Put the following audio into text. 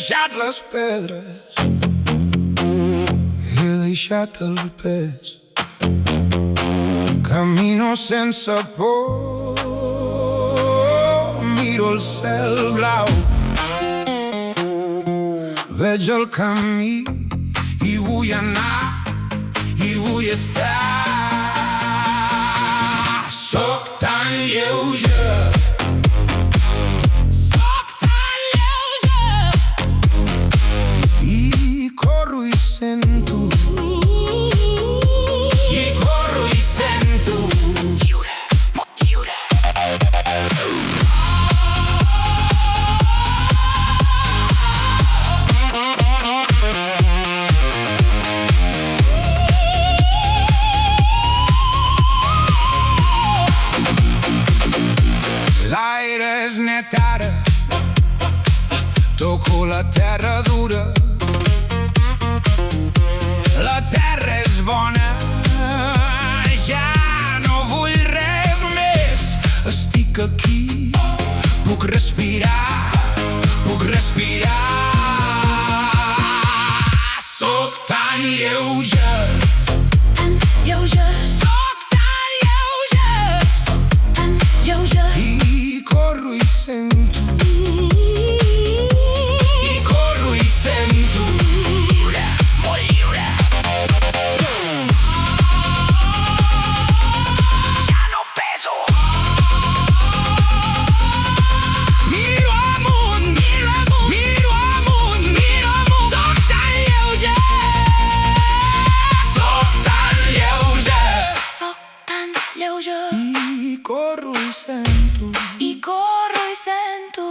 deixat les pedres, he deixat el pes. Camino sense por, miro el cel blau, veig el camí i vull anar, i vull estar. Soc tan lleuger, soc tan lleuger, i corro i sento, i corro i sento. Lliure, molt lliure. L'aire és net ara, toco la terra dura. La terra és bona, ja no vull res més. Estic aquí, puc respirar, puc respirar. Soc tan lleuger, tan lleuger, soc tan lleuger, tan lleuger. i corro i sento, i corro i sento. Lliure, molt lliure. Ja no peso. Miro amunt, miro amunt, miro amunt, miro amunt. Soc tan lleuger, soc tan lleuger, Soc tan lleuger, i corro i sento. i corro i sento.